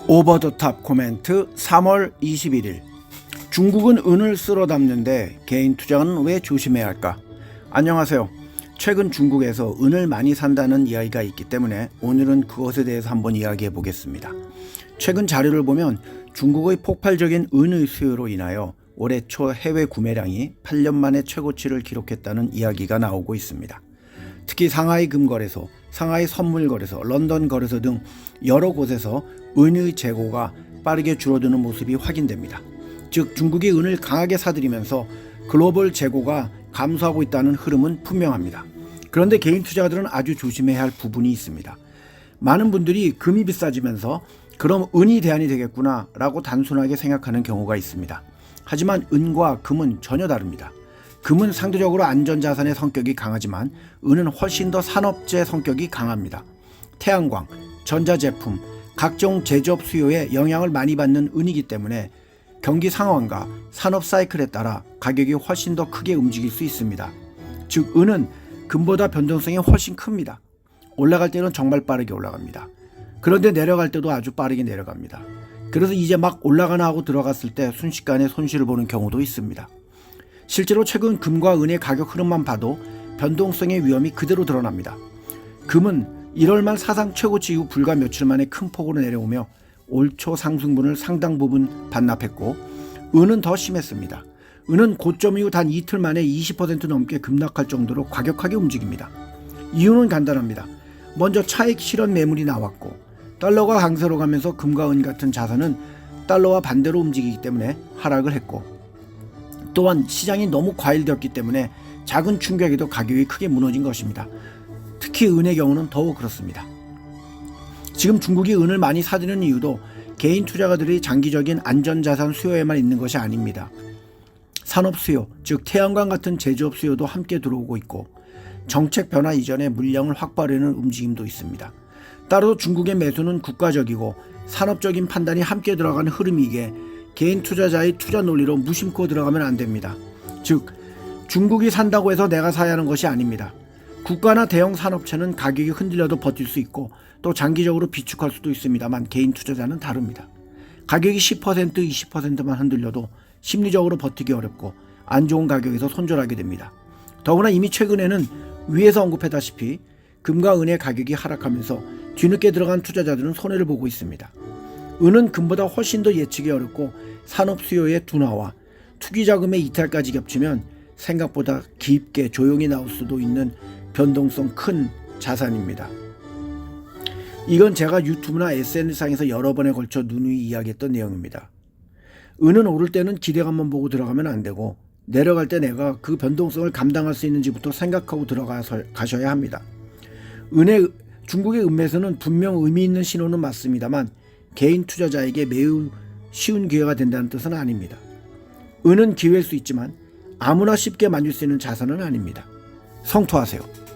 오버 더 탑 코멘트 3월 21일 중국은 은을 쓸어 담는데 개인 투자는 왜 조심해야 할까? 안녕하세요. 최근 중국에서 은을 많이 산다는 이야기가 있기 때문에 오늘은 그것에 대해서 한번 이야기해 보겠습니다. 최근 자료를 보면 중국의 폭발적인 은의 수요로 인하여 올해 초 해외 구매량이 8년 만에 최고치를 기록했다는 이야기가 나오고 있습니다. 특히 상하이 금거래소, 상하이 선물거래소, 런던 거래소 등 여러 곳에서 은의 재고가 빠르게 줄어드는 모습이 확인됩니다. 즉 중국이 은을 강하게 사들이면서 글로벌 재고가 감소하고 있다는 흐름은 분명합니다. 그런데 개인 투자자들은 아주 조심해야 할 부분이 있습니다. 많은 분들이 금이 비싸지면서 그럼 은이 대안이 되겠구나 라고 단순하게 생각하는 경우가 있습니다. 하지만 은과 금은 전혀 다릅니다. 금은 상대적으로 안전자산의 성격이 강하지만 은은 훨씬 더 산업재 성격이 강합니다. 태양광, 전자제품, 각종 제조업 수요에 영향을 많이 받는 은이기 때문에 경기 상황과 산업 사이클에 따라 가격이 훨씬 더 크게 움직일 수 있습니다. 즉 은은 금보다 변동성이 훨씬 큽니다. 올라갈 때는 정말 빠르게 올라갑니다. 그런데 내려갈 때도 아주 빠르게 내려갑니다. 그래서 이제 막 올라가나 하고 들어갔을 때 순식간에 손실을 보는 경우도 있습니다. 실제로 최근 금과 은의 가격 흐름만 봐도 변동성의 위험이 그대로 드러납니다. 금은 1월 말 사상 최고치 이후 불과 며칠 만에 큰 폭으로 내려오며 올 초 상승분을 상당 부분 반납했고 은은 더 심했습니다. 은은 고점 이후 단 이틀 만에 20% 넘게 급락할 정도로 과격하게 움직입니다. 이유는 간단합니다. 먼저 차익 실현 매물이 나왔고 달러가 강세로 가면서 금과 은 같은 자산은 달러와 반대로 움직이기 때문에 하락을 했고 또한 시장이 너무 과열되었기 때문에 작은 충격에도 가격이 크게 무너진 것입니다. 특히 은의 경우는 더욱 그렇습니다. 지금 중국이 은을 많이 사들이는 이유도 개인 투자가들이 장기적인 안전자산 수요에만 있는 것이 아닙니다. 산업 수요, 즉 태양광 같은 제조업 수요도 함께 들어오고 있고 정책 변화 이전에 물량을 확보하려는 움직임도 있습니다. 따라서 중국의 매수는 국가적이고 산업적인 판단이 함께 들어가는 흐름이기에 개인 투자자의 투자 논리로 무심코 들어가면 안 됩니다. 즉 중국이 산다고 해서 내가 사야 하는 것이 아닙니다. 국가나 대형 산업체는 가격이 흔들려도 버틸 수 있고 또 장기적으로 비축할 수도 있습니다만 개인 투자자는 다릅니다. 가격이 10%, 20%만 흔들려도 심리적으로 버티기 어렵고 안 좋은 가격에서 손절하게 됩니다. 더구나 이미 최근에는 위에서 언급했다시피 금과 은의 가격이 하락하면서 뒤늦게 들어간 투자자들은 손해를 보고 있습니다. 은은 금보다 훨씬 더 예측이 어렵고 산업 수요의 둔화와 투기 자금의 이탈까지 겹치면 생각보다 깊게 조용히 나올 수도 있는 변동성 큰 자산입니다. 이건 제가 유튜브나 SNS상에서 여러 번에 걸쳐 누누이 이야기했던 내용입니다. 은은 오를 때는 기대감만 보고 들어가면 안 되고 내려갈 때 내가 그 변동성을 감당할 수 있는지부터 생각하고 들어가셔야 합니다. 중국의 은매수는 분명 의미 있는 신호는 맞습니다만 개인 투자자에게 매우 쉬운 기회가 된다는 뜻은 아닙니다. 은은 기회일 수 있지만 아무나 쉽게 만질 수 있는 자산은 아닙니다. 성투하세요.